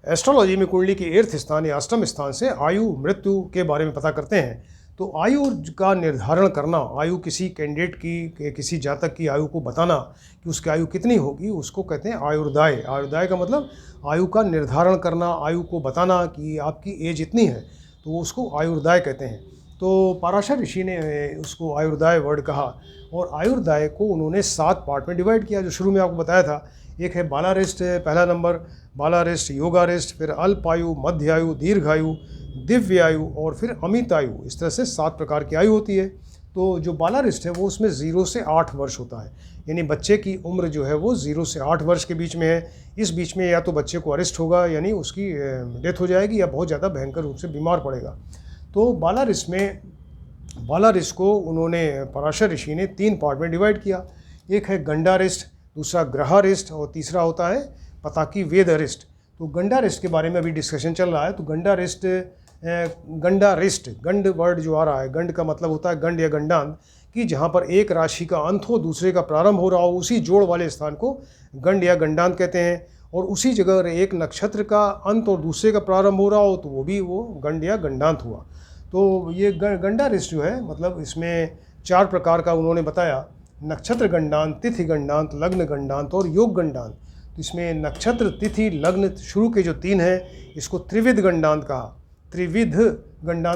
Astrology में कुंडली की 8th स्थान या अष्टम स्थान से आयु मृत्यु के बारे में पता करते हैं। तो आयु का निर्धारण करना, आयु किसी कैंडिडेट की, किसी जातक की आयु को बताना कि उसकी आयु कितनी होगी, उसको कहते हैं आयुर्दाय। आयुर्दाय का मतलब आयु का निर्धारण करना, आयु को बताना कि आपकी एज इतनी है, तो उसको आयुर्दाय कहते हैं। तो पराशर ऋषि ने उसको आयुर्दाय वर्ड कहा और आयुर्दाय को उन्होंने 7 पार्ट में डिवाइड किया, जो शुरू में आपको बताया था। एक है बालारिष्ट, पहला नंबर बालारिष्ट, योगारिष्ट, फिर अल्पायु, मध्यायु, दीर्घायु, दिव्यायु और फिर अमितायु। इस तरह से 7 प्रकार की आयु होती है। तो जो बालारिष्ट है वो उसमें 0 से 8 वर्ष होता है, यानी बच्चे की उम्र जो है वो 0 से 8 वर्ष के बीच में है। इस बीच में या तो बच्चे को अरेस्ट होगा, यानी उसकी डेथ हो जाएगी, या बहुत ज़्यादा भयंकर रूप से बीमार पड़ेगा। तो बालारिष्ट को उन्होंने पराशर ऋषि ने 3 पार्ट में डिवाइड किया। एक है गंडारिष्ट, दूसरा ग्रहारिष्ट और तीसरा होता है पताकी वेदरिष्ट। तो गंडारिष्ट के बारे में अभी डिस्कशन चल रहा है। तो गंडारिष्ट, गंड वर्ड जो आ रहा है, गंड का मतलब होता है गंड या गंडांत, कि जहाँ पर एक राशि का अंत हो, दूसरे का प्रारंभ हो रहा हो, उसी जोड़ वाले स्थान को गंड या गंडांत कहते हैं। और उसी जगह एक नक्षत्र का अंत और दूसरे का प्रारंभ हो रहा हो तो वो गंड या गंडांत हुआ। तो ये गंडारिष्ट जो है, मतलब इसमें 4 प्रकार का उन्होंने बताया: नक्षत्र गंडांत, तिथि गंडांत, लग्न गंडांत और योग गंडांत। तो इसमें नक्षत्र, तिथि, लग्न शुरू के जो 3 हैं, इसको त्रिविध गंडांत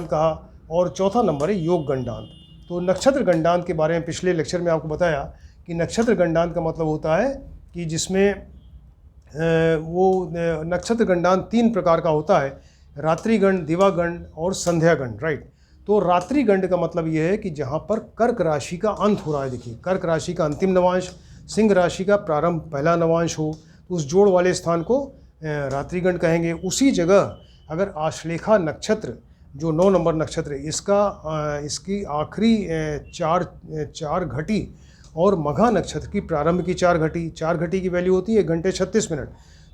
कहा, और चौथा नंबर है योग गंडांत। तो नक्षत्र गंडांत के बारे में पिछले लेक्चर में आपको बताया कि नक्षत्र गंडांत का मतलब होता है कि जिसमें वो नक्षत्र गंडांत 3 प्रकार का होता है: रात्रिगंड, दिवागंड और संध्यागंड, राइट। तो रात्रिगंड का मतलब ये है कि जहाँ पर कर्क राशि का अंत हो रहा है। देखिए, कर्क राशि का अंतिम नवांश, सिंह राशि का प्रारंभ पहला नवांश हो, तो उस जोड़ वाले स्थान को रात्रिगंड कहेंगे। उसी जगह अगर आश्लेषा नक्षत्र, जो 9 नंबर नक्षत्र है, इसकी आखिरी 4 घटी और मघा नक्षत्र की प्रारंभ की 4 घटी की वैल्यू होती है 1 घंटे 36 मिनट।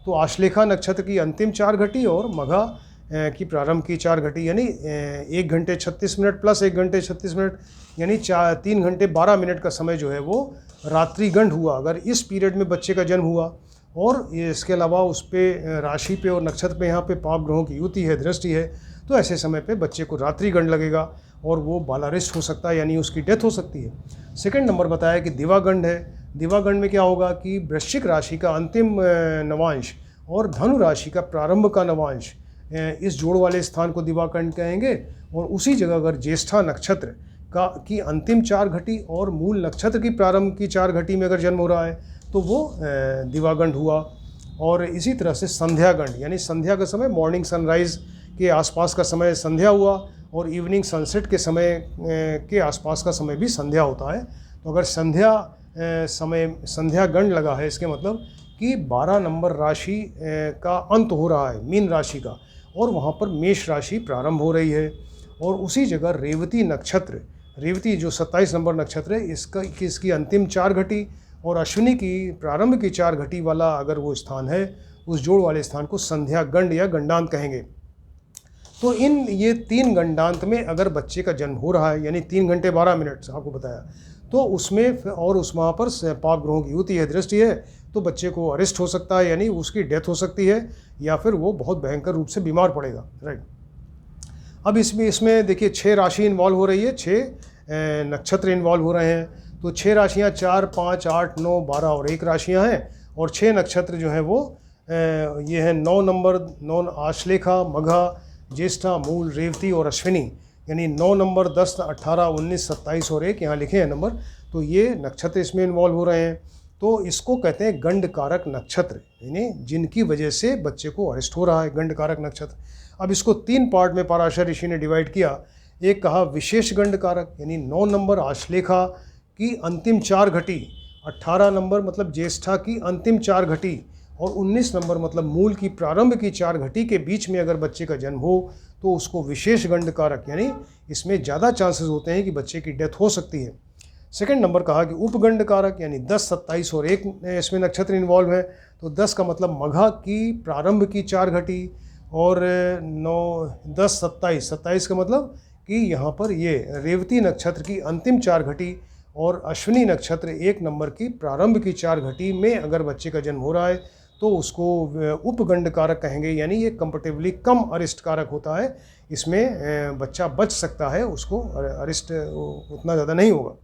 तो आश्लेषा नक्षत्र की अंतिम 4 घटी और मघा की प्रारंभ की 4 घटी, यानी 1 घंटे 36 मिनट प्लस 1 घंटे 36 मिनट, यानी 3 घंटे 12 मिनट का समय जो है वो रात्रिगंड हुआ अगर इस पीरियड में बच्चे का जन्म हुआ। और इसके अलावा उस पर राशि पे और नक्षत्र पे यहाँ पे पाप ग्रहों की युति है, दृष्टि है, तो ऐसे समय पे बच्चे को रात्रिगंड लगेगा और वो बालारिष्ट हो सकता है, यानी उसकी डेथ हो सकती है। सेकंड नंबर बताया कि दिवागंड है। दिवागंड में क्या होगा कि वृश्चिक राशि का अंतिम नवांश और धनु राशि का प्रारंभ का नवांश, इस जोड़ वाले स्थान को दिवागंड कहेंगे। और उसी जगह अगर ज्येष्ठा नक्षत्र की अंतिम 4 घटी और मूल नक्षत्र की प्रारंभ की 4 घटी में अगर जन्म हो रहा है तो वो दिवागंड हुआ। और इसी तरह से संध्यागंड, यानी संध्या का समय, मॉर्निंग सनराइज के आसपास का समय संध्या हुआ, और इवनिंग सनसेट के समय के आसपास का समय भी संध्या होता है। तो अगर संध्यागंड लगा है, इसके मतलब कि 12 नंबर राशि का अंत हो रहा है, मीन राशि का, और वहाँ पर मेष राशि प्रारंभ हो रही है। और उसी जगह रेवती नक्षत्र, रेवती जो 27 नंबर नक्षत्र है, इसकी अंतिम 4 घटी और अश्विनी की प्रारंभ की 4 घटी वाला अगर वो स्थान है, उस जोड़ वाले स्थान को संध्यागंड या गंडांत कहेंगे। तो ये 3 गंडांत में अगर बच्चे का जन्म हो रहा है, यानी 3 घंटे 12 मिनट आपको बताया, तो उसमें और वहाँ पर पाप ग्रहों की युति है, दृष्टि है, तो बच्चे को अरेस्ट हो सकता है, यानी उसकी डेथ हो सकती है, या फिर वो बहुत भयंकर रूप से बीमार पड़ेगा, राइट। अब इसमें देखिए 6 राशि इन्वॉल्व हो रही है, 6 नक्षत्र इन्वॉल्व हो रहे हैं। तो 6 राशियाँ 4, 5, 8, 9, 12 और 1 राशियाँ हैं। और 6 नक्षत्र जो हैं वो ये हैं 9 नंबर, 9 आश्लेषा, मघा, ज्येष्ठा, मूल, रेवती और अश्विनी, यानी 9 नंबर, 10, 18, 19, 27 और 1 यहाँ लिखे हैं नंबर। तो ये नक्षत्र इसमें इन्वॉल्व हो रहे हैं। तो इसको कहते हैं गंड कारक नक्षत्र, यानी जिनकी वजह से बच्चे को अरेस्ट हो रहा है, गंड कारक नक्षत्र। अब इसको 3 पार्ट में पराशर ऋषि ने डिवाइड किया। एक कहा विशेष गंड कारक, यानी 9 नंबर आश्लेषा की अंतिम 4 घटी, 18 नंबर मतलब ज्येष्ठा की अंतिम 4 घटी, और 19 नंबर मतलब मूल की प्रारंभ की 4 घटी के बीच में अगर बच्चे का जन्म हो तो उसको विशेष गंड कारक, यानी इसमें ज़्यादा चांसेस होते हैं कि बच्चे की डेथ हो सकती है। सेकंड नंबर कहा कि उपगंड कारक, यानी 10, 27 और 1 इसमें नक्षत्र इन्वॉल्व है। तो 10 का मतलब मघा की प्रारंभ की 4 घटी, और 9, 10, 27 का मतलब कि यहाँ पर ये रेवती नक्षत्र की अंतिम 4 घटी और अश्विनी नक्षत्र 1 नंबर की प्रारंभ की 4 घटी में अगर बच्चे का जन्म हो रहा है तो उसको उपगंड कारक कहेंगे, यानी ये कंपेरेटिवली कम अरिष्ट कारक होता है। इसमें बच्चा बच सकता है, उसको अरिष्ट उतना ज़्यादा नहीं होगा।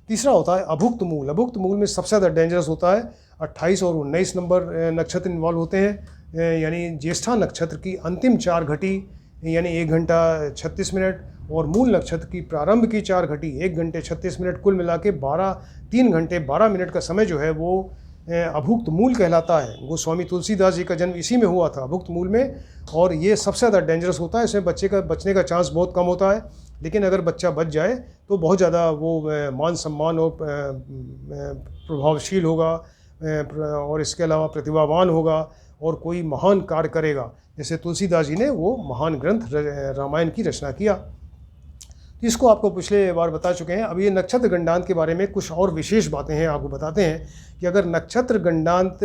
तीसरा होता है अभुक्त मूल। अभुक्त मूल में सबसे ज़्यादा डेंजरस होता है 28 और 19 नंबर नक्षत्र इन्वॉल्व होते हैं, यानी ज्येष्ठा नक्षत्र की अंतिम 4 घटी यानी 1 घंटा 36 मिनट और मूल नक्षत्र की प्रारंभ की 4 घटी 1 घंटे 36 मिनट, कुल मिला के 3 घंटे 12 मिनट का समय जो है वो अभुक्त मूल कहलाता है। गोस्वामी तुलसीदास जी का जन्म इसी में हुआ था, अभुक्त मूल में, और ये सबसे ज़्यादा डेंजरस होता है। इसमें बच्चे का बचने का चांस बहुत कम होता है, लेकिन अगर बच्चा बच जाए तो बहुत ज़्यादा वो मान सम्मान और प्रभावशील होगा और इसके अलावा प्रतिभावान होगा और कोई महान कार्य करेगा, जैसे तुलसीदास जी ने वो महान ग्रंथ रामायण की रचना किया। तो इसको आपको पिछले बार बता चुके हैं। अब ये नक्षत्र गंडांत के बारे में कुछ और विशेष बातें हैं, आपको बताते हैं कि अगर नक्षत्र गंडांत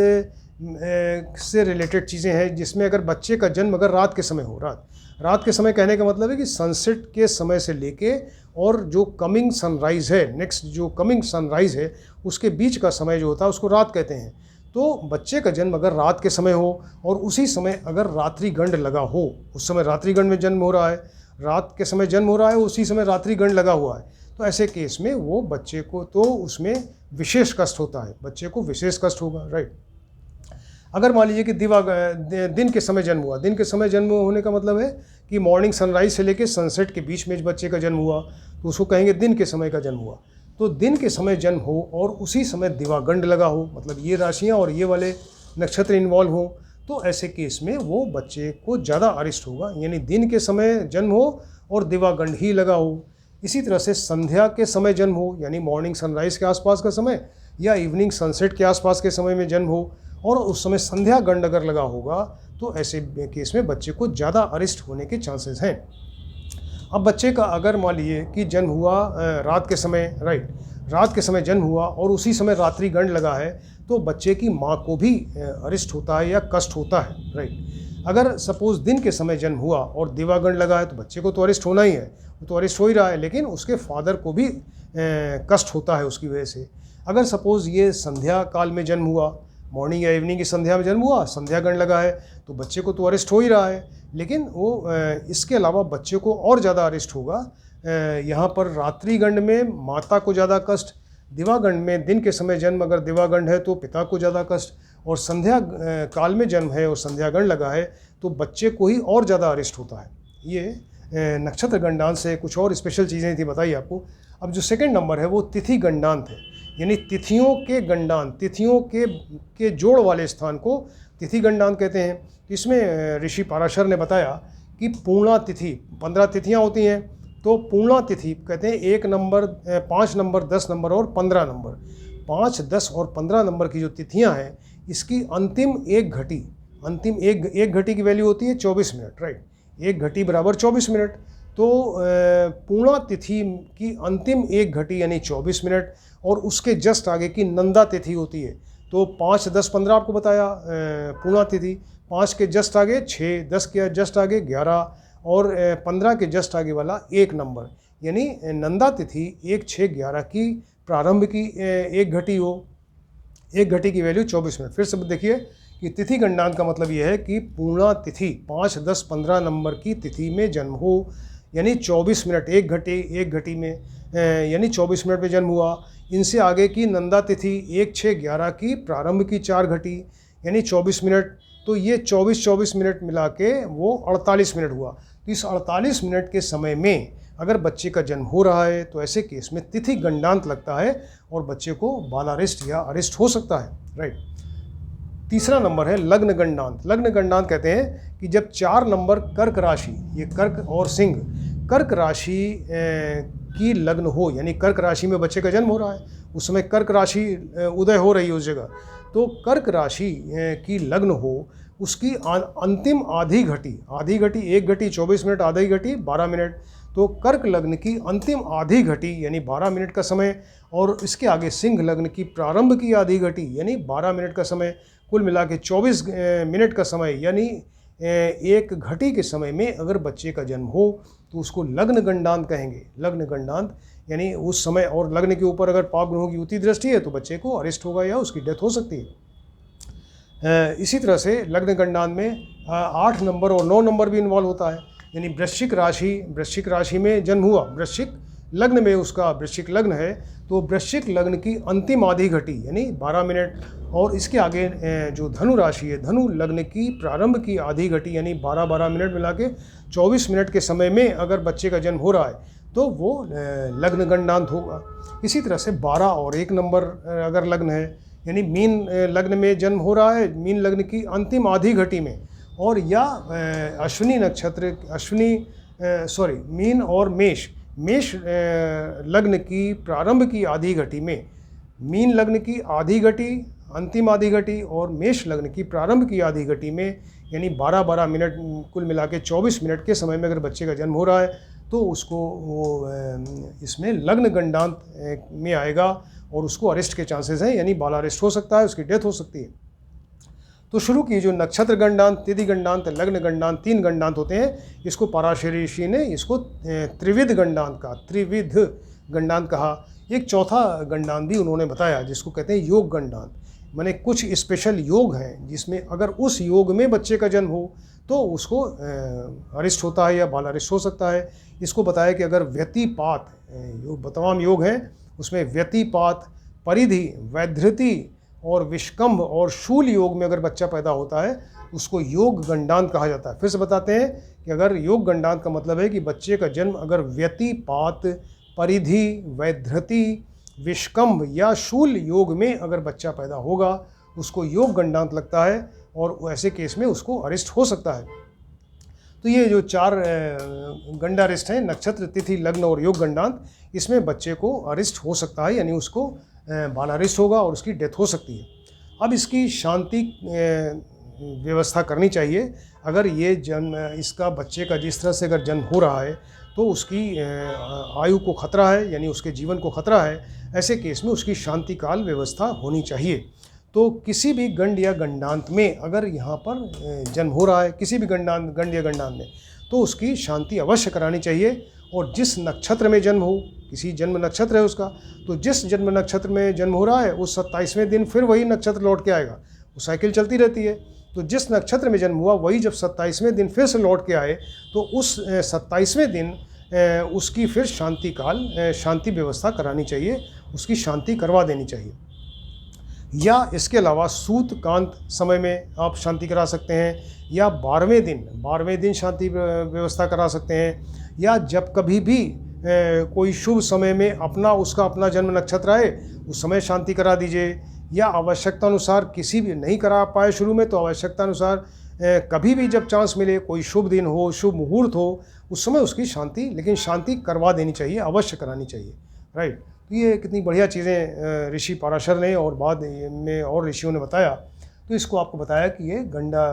से रिलेटेड चीज़ें हैं जिसमें अगर बच्चे का जन्म अगर रात के समय हो, रात के समय कहने का मतलब है कि सनसेट के समय से लेके और जो कमिंग सनराइज़ है, नेक्स्ट जो कमिंग सनराइज़ है उसके बीच का समय जो होता है उसको रात कहते हैं। तो बच्चे का जन्म अगर रात के समय हो और उसी समय अगर रात्रि गंड लगा हो, उस समय रात्रि गंड में जन्म हो रहा है, रात के समय जन्म हो रहा है, उसी समय रात्रि गंड लगा हुआ है, तो ऐसे केस में वो बच्चे को तो उसमें विशेष कष्ट होता है, बच्चे को विशेष कष्ट होगा, राइट। अगर मान लीजिए कि दिन के समय जन्म हुआ, दिन के समय जन्म होने का मतलब है कि मॉर्निंग सनराइज से लेके सनसेट के बीच में बच्चे का जन्म हुआ, तो उसको कहेंगे दिन के समय का जन्म हुआ। तो दिन के समय जन्म हो और उसी समय दिवागंड लगा हो, मतलब ये राशियाँ और ये वाले नक्षत्र इन्वॉल्व हो, तो ऐसे केस में वो बच्चे को ज़्यादा अरिष्ट होगा, यानी दिन के समय जन्म हो और दिवागंड ही लगा हो। इसी तरह से संध्या के समय जन्म हो, यानी मॉर्निंग सनराइज़ के आसपास का समय या इवनिंग सनसेट के आसपास के समय में जन्म हो और उस समय संध्या गंड अगर लगा होगा, तो ऐसे केस में बच्चे को ज़्यादा अरिष्ट होने के चांसेस हैं। अब बच्चे का अगर मान लीजिए कि जन्म हुआ रात के समय, राइट, रात के समय जन्म हुआ और उसी समय रात्रि गंड लगा है, तो बच्चे की माँ को भी अरिष्ट होता है या कष्ट होता है, राइट। अगर सपोज़ दिन के समय जन्म हुआ और दिवागंड लगा है तो बच्चे को तो अरिष्ट होना ही है, वो तो अरिष्ट हो ही रहा है, लेकिन उसके फादर को भी कष्ट होता है उसकी वजह से। अगर सपोज़ ये संध्या काल में जन्म हुआ, मॉर्निंग या इवनिंग की संध्या में जन्म हुआ, संध्या गंड लगा है, तो बच्चे को तो अरिष्ट हो ही रहा है, लेकिन वो इसके अलावा बच्चे को और ज़्यादा अरिष्ट होगा। यहाँ पर रात्रि गंड में माता को ज़्यादा कष्ट, दिवागंड में दिन के समय जन्म अगर दिवागंड है तो पिता को ज़्यादा कष्ट, और संध्या काल में जन्म है और संध्या गंड लगा है तो बच्चे को ही और ज़्यादा अरिष्ट होता है। ये नक्षत्र गंडांत से कुछ और स्पेशल चीज़ें थी बताई आपको। अब जो सेकंड नंबर है वो तिथि गंडांत है, यानी तिथियों के गंडांत, तिथियों के जोड़ वाले स्थान को तिथि गंडांत कहते हैं। इसमें ऋषि पाराशर ने बताया कि पूर्णा तिथि, 15 तिथियां होती हैं, तो पूर्णा तिथि कहते हैं 1 नंबर, 5 नंबर, 10 नंबर और 15 नंबर। 5, 10 और 15 नंबर की जो तिथियां हैं, इसकी अंतिम एक घटी की वैल्यू होती है 24 मिनट, राइट। 1 घटी बराबर 24 मिनट, तो पूर्णा तिथि की अंतिम 1 घटी यानी 24 मिनट, और उसके जस्ट आगे की नंदा तिथि होती है। तो 5, 10, 15 आपको बताया पूर्णा तिथि, 5 के जस्ट आगे 6, 10 के जस्ट आगे 11 और 15 के जस्ट आगे वाला 1 नंबर, यानी नंदा तिथि 1, 6, 11 की प्रारंभ की 1 घटी हो, 1 घटी की वैल्यू 24 मिनट। फिर से देखिए कि तिथि गंडांत का मतलब यह है कि पूर्णा तिथि 5, 10, 15 नंबर की तिथि में जन्म हो, यानी 24 मिनट, 1 घटी में यानी 24 मिनट में जन्म हुआ। इनसे आगे की नंदा तिथि 1, 6, 11 की प्रारंभ की 4 घटी यानी 24 मिनट, तो ये 24 मिनट मिला के वो 48 मिनट हुआ। तो इस 48 मिनट के समय में अगर बच्चे का जन्म हो रहा है तो ऐसे केस में तिथि गंडांत लगता है और बच्चे को बालारिष्ट या अरिष्ट हो सकता है, राइट। तीसरा नंबर है लग्न गंडांत। लग्न गंडांत कहते हैं कि जब 4 नंबर कर्क राशि, ये कर्क और सिंह, कर्क राशि की लग्न हो, यानी कर्क राशि में बच्चे का जन्म हो रहा है, उस समय कर्क राशि उदय हो रही है उस जगह, तो कर्क राशि की लग्न हो, उसकी अंतिम आधी घटी 1 घटी 24 मिनट, आधी घटी 12 मिनट, तो कर्क लग्न की अंतिम आधी घटी यानी 12 मिनट का समय, और इसके आगे सिंह लग्न की प्रारंभ की आधी घटी यानी 12 मिनट का समय, कुल मिला के 24 मिनट का समय, यानी 1 घटी के समय में अगर बच्चे का जन्म हो तो उसको लग्न गंडांत कहेंगे। लग्न गंडांत यानी उस समय, और लग्न के ऊपर अगर पाप ग्रहों की युति दृष्टि है तो बच्चे को अरिष्ट होगा या उसकी डेथ हो सकती है। इसी तरह से लग्न गणनांत में 8 नंबर और 9 नंबर भी इन्वॉल्व होता है। यानी वृश्चिक राशि में जन्म हुआ, वृश्चिक लग्न में उसका वृश्चिक लग्न है, तो वृश्चिक लग्न की अंतिम आधी घटी यानी 12 मिनट, और इसके आगे जो धनु राशि है, धनु लग्न की प्रारंभ की आधी घटी यानी 12 मिनट मिला के 24 मिनट के समय में अगर बच्चे का जन्म हो रहा है तो वो लग्न गणनांत होगा। इसी तरह से 12 और 1 नंबर अगर लग्न है, यानी मीन लग्न में जन्म हो रहा है, मीन लग्न की अंतिम आधी घटी में, और या अश्विनी नक्षत्र मीन और मेष लग्न की प्रारंभ की आधी घटी में, मीन लग्न की आधी घटी, अंतिम आधी घटी, और मेष लग्न की प्रारंभ की आधी घटी में, यानी 12 मिनट कुल मिला के 24 मिनट के समय में अगर बच्चे का जन्म हो रहा है तो उसको वो इसमें लग्न गणनांत में आएगा और उसको अरेस्ट के चांसेस हैं, यानी बाल अरेस्ट हो सकता है, उसकी डेथ हो सकती है। तो शुरू की जो नक्षत्र गणनांत, तिथि गणनांत, लग्न गणनांत, 3 गणनांत होते हैं। इसको पराशर ऋषि ने इसको त्रिविध गणनांत कहा। एक चौथा गणनांत भी उन्होंने बताया जिसको कहते हैं योग गणनांत। माने कुछ स्पेशल योग हैं जिसमें अगर उस योग में बच्चे का जन्म हो तो उसको अरेस्ट होता है या बाल अरेस्ट हो सकता है। इसको बताया कि अगर व्यतिपात, तमाम योग हैं उसमें व्यतिपात, परिधि, वैधृति और विष्कंभ और शूल योग में अगर बच्चा पैदा होता है उसको योग गणनांत कहा जाता है। फिर से बताते हैं कि अगर योग गणनांत का मतलब है कि बच्चे का जन्म अगर व्यतिपात, परिधि, वैधृति, विष्कंभ या शूल योग में अगर बच्चा पैदा होगा उसको योग गणनांत लगता है, और ऐसे केस में उसको अरेस्ट हो सकता है। तो ये जो 4 गंडारेस्ट हैं, नक्षत्र, तिथि, लग्न और योग गणनांत, इसमें बच्चे को अरेस्ट हो सकता है, यानी उसको बाल अरेस्ट होगा और उसकी डेथ हो सकती है। अब इसकी शांति व्यवस्था करनी चाहिए। अगर ये जन्म, इसका बच्चे का जिस तरह से अगर जन्म हो रहा है तो उसकी आयु को खतरा है, यानी उसके जीवन को खतरा है, ऐसे केस में उसकी शांति काल व्यवस्था होनी चाहिए। तो किसी भी गंड या गणनांत में अगर यहाँ पर जन्म हो रहा है, किसी भी गंड या गणनांत में, तो उसकी शांति अवश्य करानी चाहिए। और जिस नक्षत्र में जन्म हो, किसी जन्म नक्षत्र है उसका, तो जिस जन्म नक्षत्र में जन्म हो रहा है उस 27वें दिन फिर वही नक्षत्र लौट के आएगा, वो साइकिल चलती रहती है। तो जिस नक्षत्र में जन्म हुआ वही जब 27वें दिन फिर से लौट के आए तो उस 27वें दिन उसकी फिर शांति व्यवस्था करानी चाहिए, उसकी शांति करवा देनी चाहिए। या इसके अलावा सूतकांत समय में आप शांति करा सकते हैं, या 12वें दिन शांति व्यवस्था करा सकते हैं, या जब कभी भी कोई शुभ समय में उसका अपना जन्म नक्षत्र आए उस समय शांति करा दीजिए, या आवश्यकता अनुसार किसी भी नहीं करा पाए शुरू में तो आवश्यकता अनुसार कभी भी जब चांस मिले, कोई शुभ दिन हो, शुभ मुहूर्त हो, उस समय उसकी लेकिन शांति करवा देनी चाहिए, अवश्य करानी चाहिए। राइट। तो ये कितनी बढ़िया चीज़ें ऋषि पराशर ने और बाद में और ऋषियों ने बताया। तो इसको आपको बताया कि ये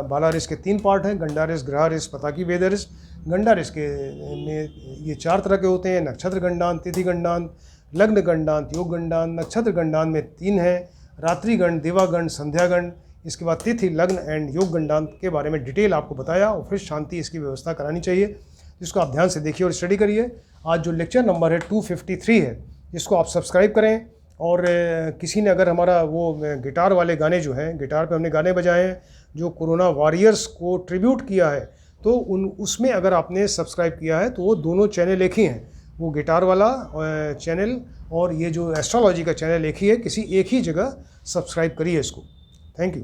बालारिस के 3 पार्ट हैं, गंडारिस, ग्रहारिस, पताकी वेदरिस। गंडारिस के में ये 4 तरह के होते हैं, नक्षत्र गणनांत, तिथि गणनांत, लग्न गणनांत, योग गणनांत। नक्षत्र गणनांत में 3 हैं, रात्रिगण, दिवागण, संध्यागण। इसके बाद तिथि, लग्न एंड योग गणनांत के बारे में डिटेल आपको बताया, और फिर शांति इसकी व्यवस्था करानी चाहिए, जिसको आप ध्यान से देखिए और स्टडी करिए। आज जो लेक्चर नंबर है 253 है, जिसको आप सब्सक्राइब करें। और किसी ने अगर हमारा वो गिटार वाले गाने जो हैं, गिटार पे हमने गाने बजाए हैं जो कोरोना वॉरियर्स को ट्रिब्यूट किया है, तो उसमें अगर आपने सब्सक्राइब किया है तो वो दोनों चैनल एक ही हैं, वो गिटार वाला चैनल और ये जो एस्ट्रोलॉजी का चैनल एक ही है। किसी एक ही जगह सब्सक्राइब करिए इसको। Thank you.